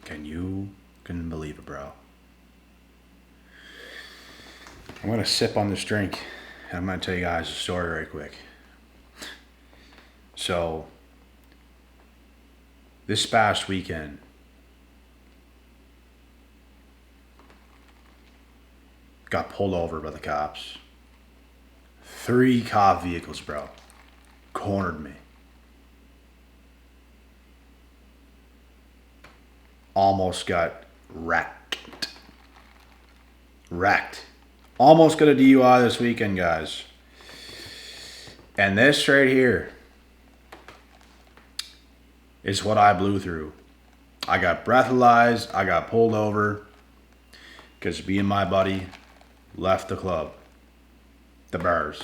Can believe it, bro? I'm gonna sip on this drink, and I'm gonna tell you guys a story right quick. So, this past weekend, got pulled over by the cops. 3 cop vehicles, bro. Cornered me. Almost got wrecked. Almost got a DUI this weekend, guys. And this right here is what I blew through. I got breathalyzed. I got pulled over because me and my buddy left the club, the bars.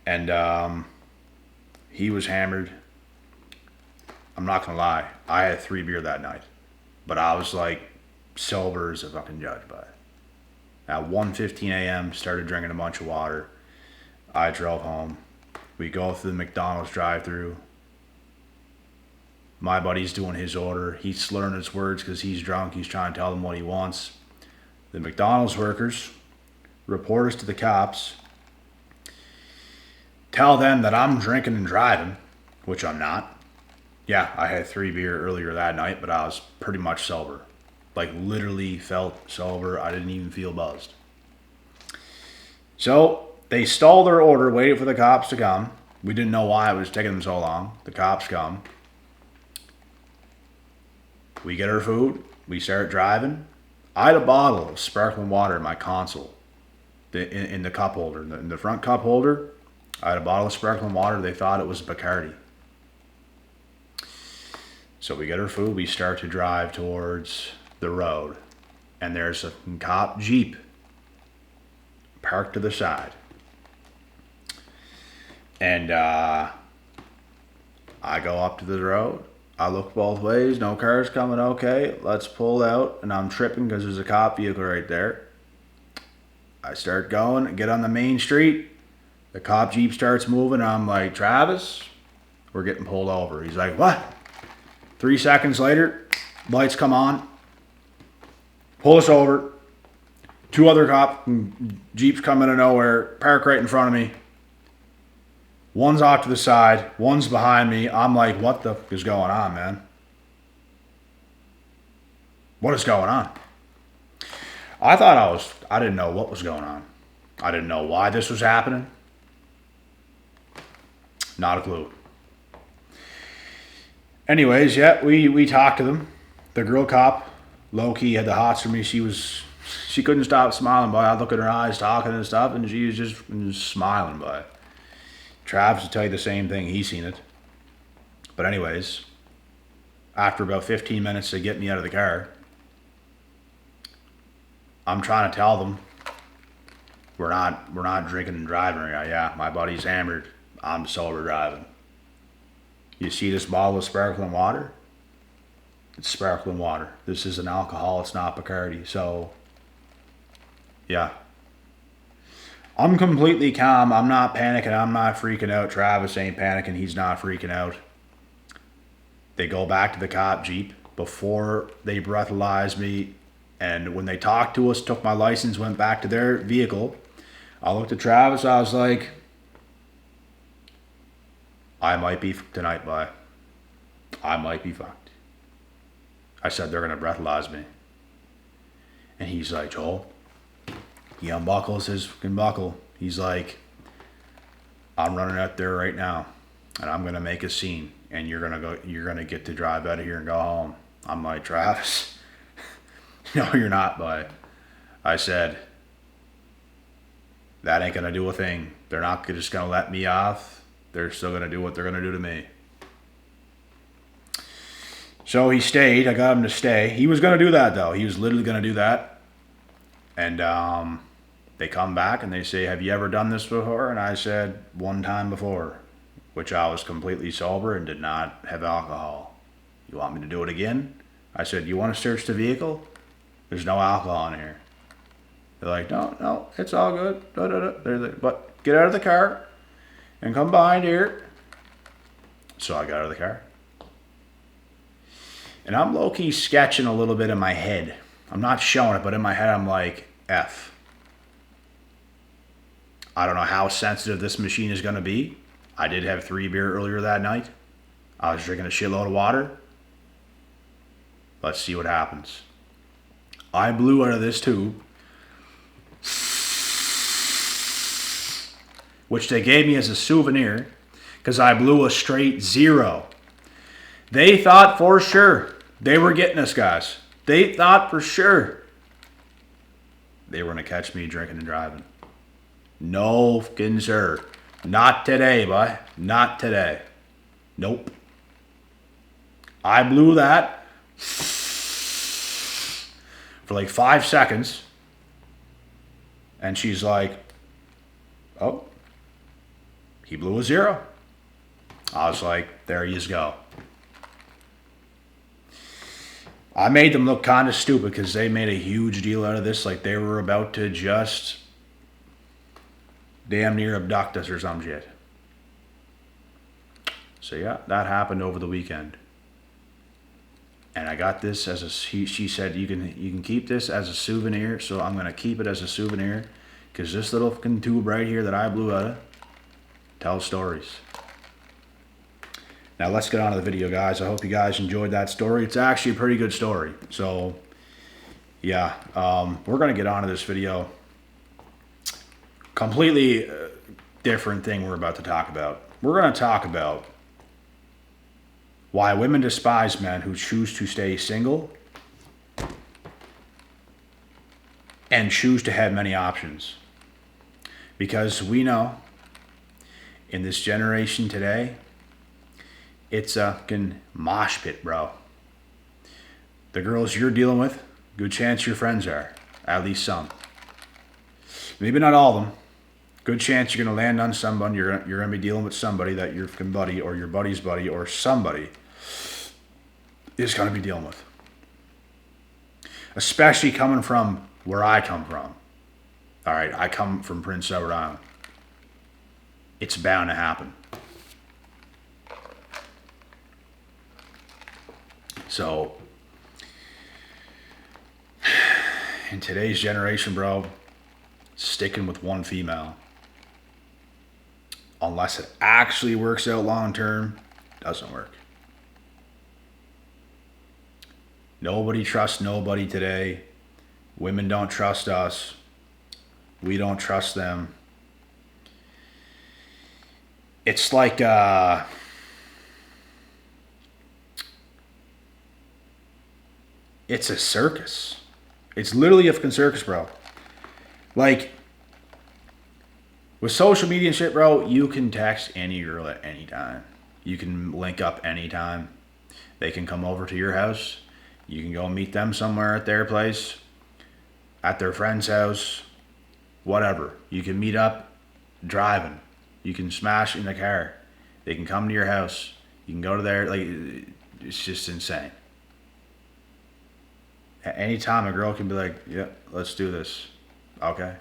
And he was hammered. I'm not gonna lie, I had 3 beer that night, but I was like sober as a fucking judge by it. At 1:15 a.m., started drinking a bunch of water. I drove home. We go through the McDonald's drive-thru. My buddy's doing his order. He's slurring his words because he's drunk. He's trying to tell them what he wants. The McDonald's workers report us to the cops. Tell them that I'm drinking and driving, which I'm not. Yeah, I had 3 beer earlier that night, but I was pretty much sober. Like, literally felt sober. I didn't even feel buzzed. So, they stalled their order, waited for the cops to come. We didn't know why it was taking them so long. The cops come. We get our food. We start driving. I had a bottle of sparkling water in my console, in the cup holder. In the front cup holder, I had a bottle of sparkling water. They thought it was Bacardi. So we get our food. We start to drive towards the road. And there's a cop Jeep parked to the side. And I go up to the road. I look both ways. No cars coming. Okay, let's pull out. And I'm tripping because there's a cop vehicle right there. I start going, get on the main street. The cop Jeep starts moving. I'm like, Travis, we're getting pulled over. He's like, what? 3 seconds later, lights come on. Pull us over. 2 other cop Jeeps come out of nowhere, park right in front of me. One's off to the side, one's behind me. I'm like, what the f is going on, man? What is going on? I didn't know what was going on. I didn't know why this was happening. Not a clue. Anyways, yeah, we talked to them. The girl cop, low-key, had the hots for me. She couldn't stop smiling, but I'd look in her eyes talking and stuff, and she was just smiling, but Travis will tell you the same thing. He's seen it. But anyways, after about 15 minutes to get me out of the car, I'm trying to tell them we're not drinking and driving. Yeah, my buddy's hammered. I'm sober driving. You see this bottle of sparkling water? It's sparkling water. This is an alcohol. It's not Bacardi. So, yeah. I'm completely calm. I'm not panicking. I'm not freaking out. Travis ain't panicking. He's not freaking out. They go back to the cop Jeep before they breathalyzed me. And when they talked to us, took my license, went back to their vehicle. I looked at Travis. I was like, I might be tonight, boy. I might be fucked. I said, they're going to breathalyze me. And he's like, Joel. He unbuckles his fucking buckle. He's like, I'm running out there right now. And I'm going to make a scene. And you're going to get to drive out of here and go home. I'm like, Travis. No, you're not, boy. I said, that ain't going to do a thing. They're not just going to let me off. They're still going to do what they're going to do to me. So he stayed. I got him to stay. He was going to do that, though. He was literally going to do that. And they come back and they say, have you ever done this before? And I said, one time before, which I was completely sober and did not have alcohol. You want me to do it again? I said, you want to search the vehicle? There's no alcohol in here. They're like, no, it's all good. They're like, but get out of the car and come behind here. So I got out of the car. And I'm low-key sketching a little bit in my head. I'm not showing it, but in my head I'm like, F. I don't know how sensitive this machine is going to be. I did have 3 beer earlier that night. I was drinking a shitload of water. Let's see what happens. I blew out of this tube, which they gave me as a souvenir because I blew a straight 0. They thought for sure they were getting us, guys. They thought for sure they were going to catch me drinking and driving. No fucking sir. Not today, boy. Not today. Nope. I blew that for like 5 seconds. And she's like, oh, he blew a 0. I was like, there you go. I made them look kind of stupid because they made a huge deal out of this. Like they were about to just damn near abduct us or some shit. So yeah, that happened over the weekend. And I got this as a, she said, you can keep this as a souvenir. So I'm going to keep it as a souvenir because this little fucking tube right here that I blew out of tells stories. Now let's get on to the video, guys. I hope you guys enjoyed that story. It's actually a pretty good story. So yeah, we're going to get on to this video. Completely different thing we're about to talk about. We're going to talk about why women despise men who choose to stay single and choose to have many options. Because we know in this generation today, it's a fucking mosh pit, bro. The girls you're dealing with, good chance your friends are. At least some. Maybe not all of them. Good chance you're going to land on someone. You're going to be dealing with somebody that your fucking buddy or your buddy's buddy or somebody is going to be dealing with. Especially coming from where I come from. All right, I come from Prince Edward Island. It's bound to happen. So, in today's generation, bro, sticking with one female, unless it actually works out long term, doesn't work. Nobody trusts nobody today. Women don't trust us. We don't trust them. It's like it's a circus. It's literally a fucking circus, bro. Like, with social media and shit, bro, you can text any girl at any time. You can link up anytime. They can come over to your house. You can go meet them somewhere at their place, at their friend's house, whatever. You can meet up driving. You can smash in the car. They can come to your house. You can go to their, like, it's just insane. At any time, a girl can be like, yeah, let's do this. Okay.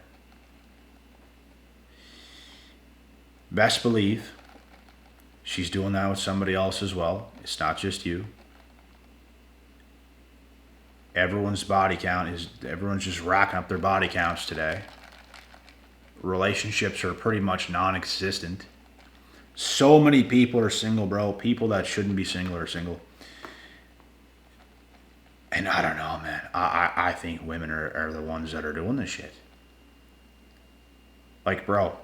Best believe she's doing that with somebody else as well. It's not just you. Everyone's body count is, everyone's just racking up their body counts today. Relationships are pretty much non-existent. So many people are single, bro. People that shouldn't be single are single. And I don't know, man. I think women are the ones that are doing this shit. Like, bro,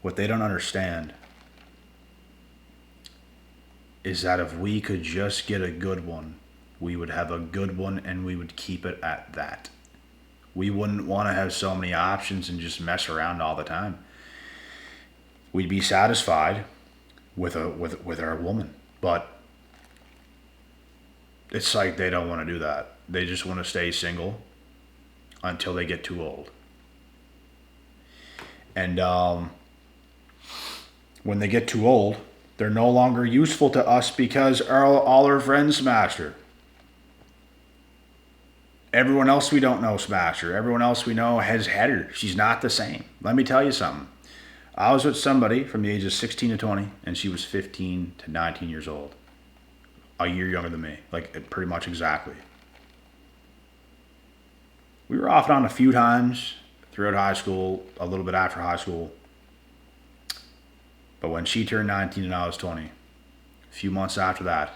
what they don't understand is that if we could just get a good one, we would have a good one and we would keep it at that. We wouldn't want to have so many options and just mess around all the time. We'd be satisfied with our woman, but it's like they don't want to do that. They just want to stay single until they get too old. And when they get too old, they're no longer useful to us because all our friends smashed her. Everyone else we don't know smashed her. Everyone else we know has had her. She's not the same. Let me tell you something. I was with somebody from the age of 16 to 20, and she was 15 to 19 years old. a year younger than me, like pretty much exactly. We were off and on a few times throughout high school, a little bit after high school. But when she turned 19 and I was 20, a few months after that,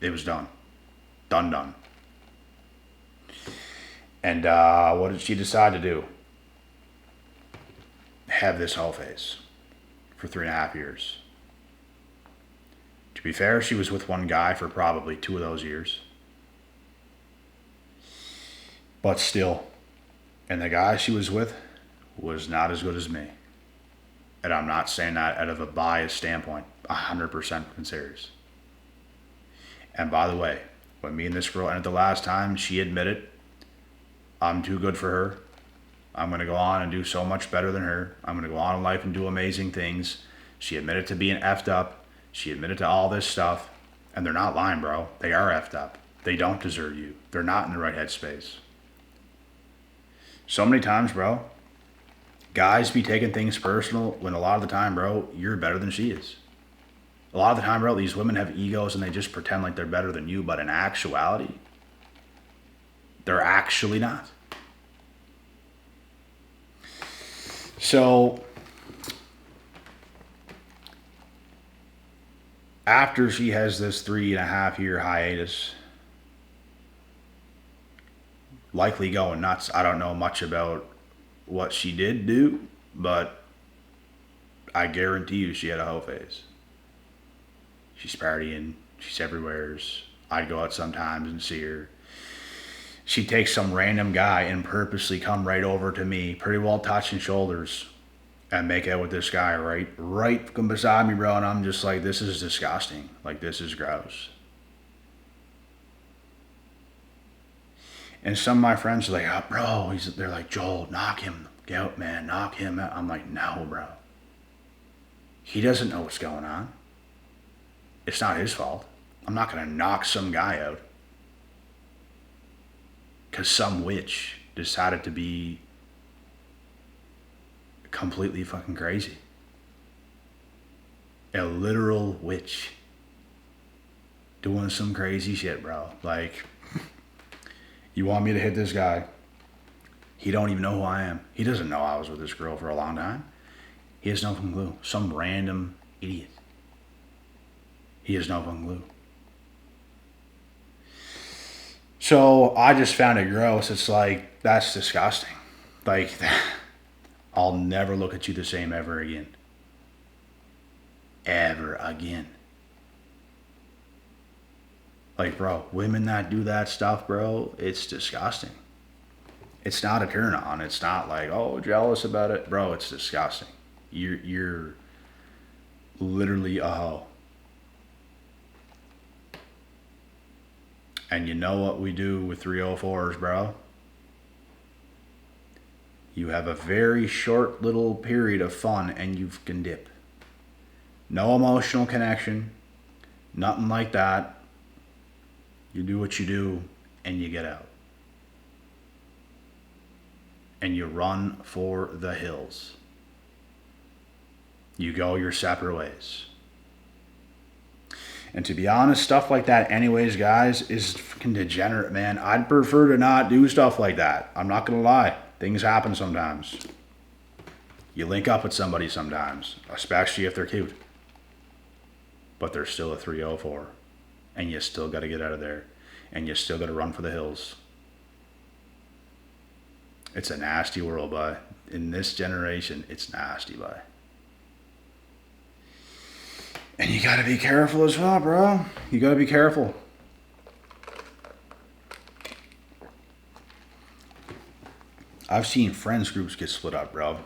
it was done. Done. And what did she decide to do? Have this whole phase for 3.5 years. To be fair, she was with one guy for probably 2 of those years. But still, and the guy she was with was not as good as me. And I'm not saying that out of a biased standpoint, 100% serious. And by the way, when me and this girl ended the last time, she admitted, I'm too good for her. I'm going to go on and do so much better than her. I'm going to go on in life and do amazing things. She admitted to being effed up. She admitted to all this stuff. And they're not lying, bro. They are effed up. They don't deserve you. They're not in the right headspace. So many times, bro, guys be taking things personal when a lot of the time, bro, you're better than she is. A lot of the time, bro, these women have egos and they just pretend like they're better than you. But in actuality, they're actually not. So, after she has this 3.5 year hiatus, likely going nuts. I don't know much about what she did do, but I guarantee you she had a hoe phase. She's partying. She's everywhere. I'd go out sometimes and see her. She'd take some random guy and purposely come right over to me, pretty well touching shoulders, and make out with this guy right beside me, bro. And I'm just like, this is disgusting. Like, this is gross. And some of my friends are like, oh, bro, they're like, Joel, knock him out, man, knock him out. I'm like, no, bro. He doesn't know what's going on. It's not his fault. I'm not going to knock some guy out because some witch decided to be completely fucking crazy. A literal witch doing some crazy shit, bro. Like, you want me to hit this guy? He don't even know who I am. He doesn't know I was with this girl for a long time. He has no fucking clue. Some random idiot. He has no fucking clue. So I just found it gross. It's like, that's disgusting. Like, I'll never look at you the same ever again. Ever again. Like, bro, women that do that stuff, bro, it's disgusting. It's not a turn on. It's not like, oh, jealous about it. Bro, it's disgusting. You're literally a hoe. And you know what we do with 304s, bro? You have a very short little period of fun and you can dip. No emotional connection. Nothing like that. You do what you do and you get out. And you run for the hills. You go your separate ways. And to be honest, stuff like that anyways, guys, is fucking degenerate, man. I'd prefer to not do stuff like that. I'm not going to lie. Things happen sometimes. You link up with somebody sometimes, especially if they're cute. But they're still a 304. And you still got to get out of there. And you still got to run for the hills. It's a nasty world, boy. In this generation, it's nasty, boy. And you gotta be careful as well, bro. You gotta be careful. I've seen friends groups get split up, bro.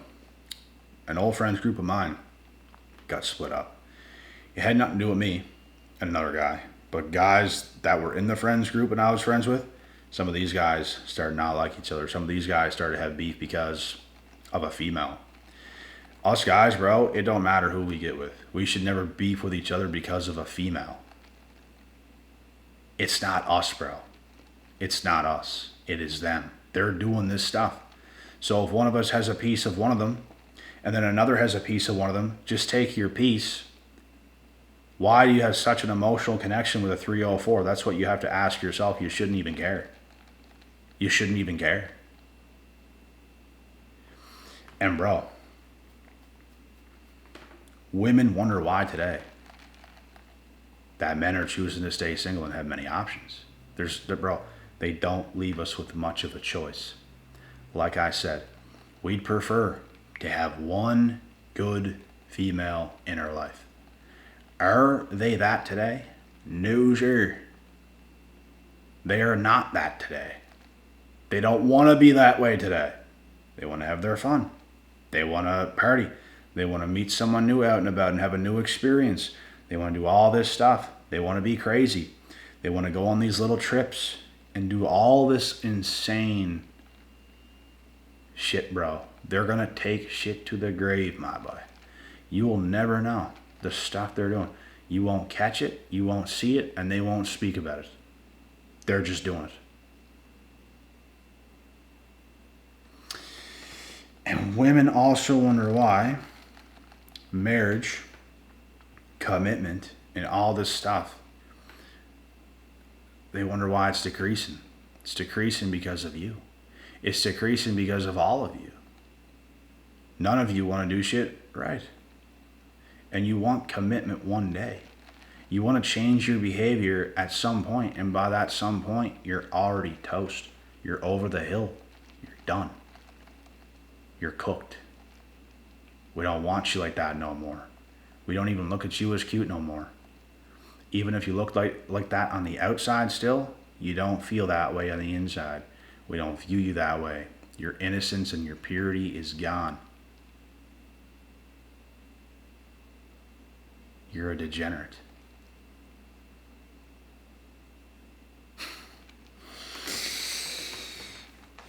An old friends group of mine got split up. It had nothing to do with me and another guy. But guys that were in the friends group and I was friends with, some of these guys started not like each other. Some of these guys started to have beef because of a female. Us guys, bro, it don't matter who we get with. We should never beef with each other because of a female. It's not us, bro. It's not us. It is them. They're doing this stuff. So if one of us has a piece of one of them, and then another has a piece of one of them, just take your piece Why do you have such an emotional connection with a 304? That's what you have to ask yourself. You shouldn't even care. You shouldn't even care. And bro, women wonder why today that men are choosing to stay single and have many options. Bro, they don't leave us with much of a choice. Like I said, we'd prefer to have one good female in our life. Are they that today? No, sir. They are not that today. They don't want to be that way today. They want to have their fun. They want to party. They want to meet someone new out and about and have a new experience. They want to do all this stuff. They want to be crazy. They want to go on these little trips and do all this insane shit, bro. They're going to take shit to the grave, my boy. You will never know the stuff they're doing. You won't catch it, you won't see it, and they won't speak about it. They're just doing it. And women also wonder why marriage, commitment, and all this stuff, they wonder why it's decreasing. It's decreasing because of you. It's decreasing because of all of you. None of you want to do shit right. And you want commitment one day. You want to change your behavior at some point, and by that some point, you're already toast. You're over the hill. You're done. You're cooked. We don't want you like that no more. We don't even look at you as cute no more. Even if you look like that on the outside still, you don't feel that way on the inside. We don't view you that way. Your innocence and your purity is gone. You're a degenerate.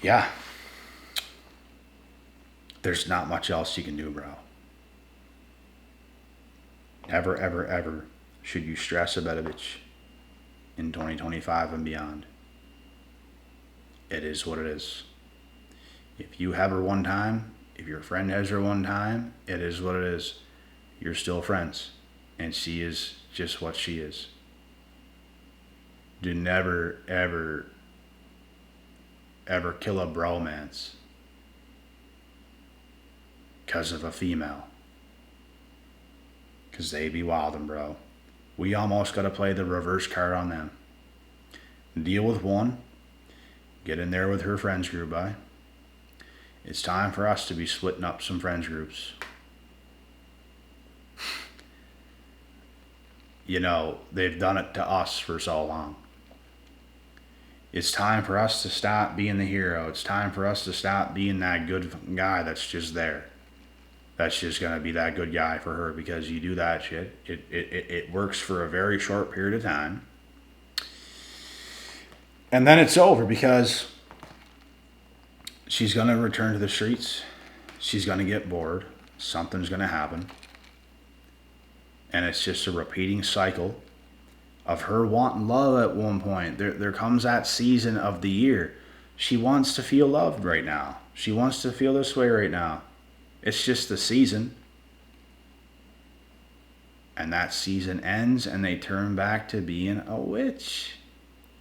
Yeah. There's not much else you can do, bro. Ever, ever, ever should you stress about a bitch in 2025 and beyond. It is what it is. If you have her one time, if your friend has her one time, it is what it is. You're still friends. And she is just what she is. Do never, ever, ever kill a bromance because of a female. Because they be wildin', bro. We almost got to play the reverse card on them. Deal with one. Get in there with her friends group, bye. It's time for us to be splitting up some friends groups. You know, they've done it to us for so long. It's time for us to stop being the hero. It's time for us to stop being that good guy that's just there. That's just going to be that good guy for her, because you do that shit. It works for a very short period of time. And then it's over, because she's going to return to the streets. She's going to get bored. Something's going to happen. And it's just a repeating cycle of her wanting love at one point. There comes that season of the year. She wants to feel loved right now. She wants to feel this way right now. It's just the season. And that season ends and they turn back to being a witch.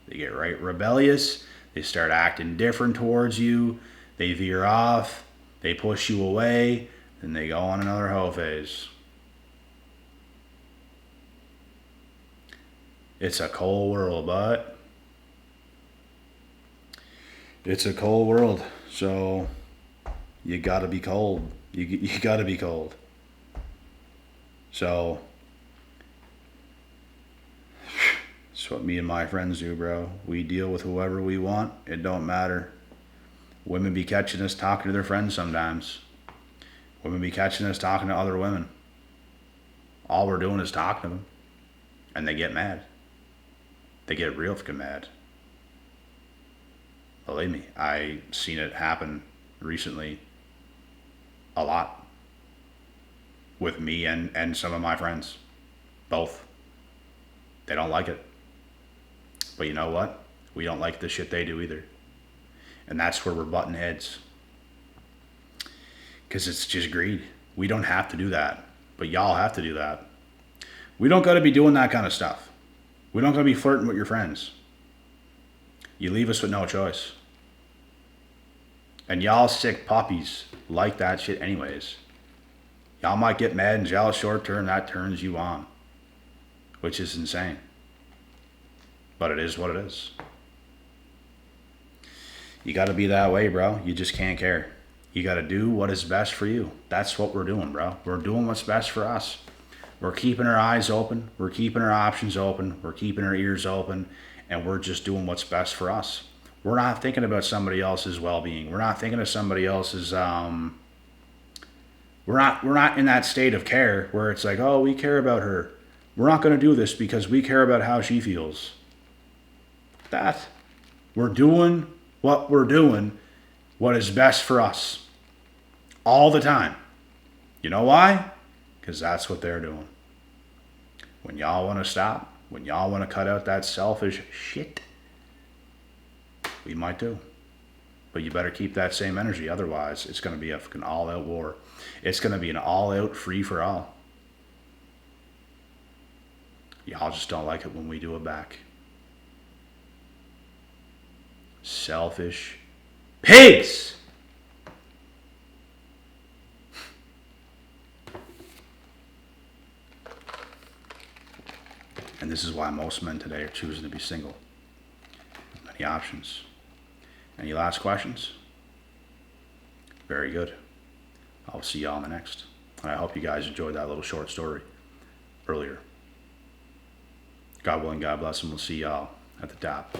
They get right rebellious. They start acting different towards you. They veer off. They push you away. Then they go on another hoe phase. It's a cold world, but it's a cold world. So you gotta be cold. You gotta be cold. So that's what me and my friends do, bro. We deal with whoever we want. It don't matter. Women be catching us talking to their friends sometimes. Women be catching us talking to other women. All we're doing is talking to them. And they get mad. They get real fucking mad. Believe me, I seen it happen recently a lot. With me and some of my friends. Both. They don't like it. But you know what? We don't like the shit they do either. And that's where we're butting heads. Because it's just greed. We don't have to do that. But y'all have to do that. We don't got to be doing that kind of stuff. We don't got to be flirting with your friends. You leave us with no choice. And y'all sick puppies like that shit anyways. Y'all might get mad and jealous short term, that turns you on. Which is insane. But it is what it is. You gotta be that way, bro. You just can't care. You gotta do what is best for you. That's what we're doing, bro. We're doing what's best for us. We're keeping our eyes open. We're keeping our options open. We're keeping our ears open. And we're just doing what's best for us. We're not thinking about somebody else's well-being. We're not thinking of somebody else's, we're not in that state of care where it's like, oh, we care about her. We're not going to do this because we care about how she feels. We're doing what we're doing, what is best for us. All the time. You know why? Because that's what they're doing. When y'all want to stop, when y'all want to cut out that selfish shit, we might do. But you better keep that same energy. Otherwise, it's going to be a fucking all-out war. It's going to be an all-out free-for-all. Y'all just don't like it when we do it back. Selfish pigs! And this is why most men today are choosing to be single. Many options. Any last questions? Very good. I'll see y'all in the next. And I hope you guys enjoyed that little short story earlier. God willing, God bless, and we'll see y'all at the top.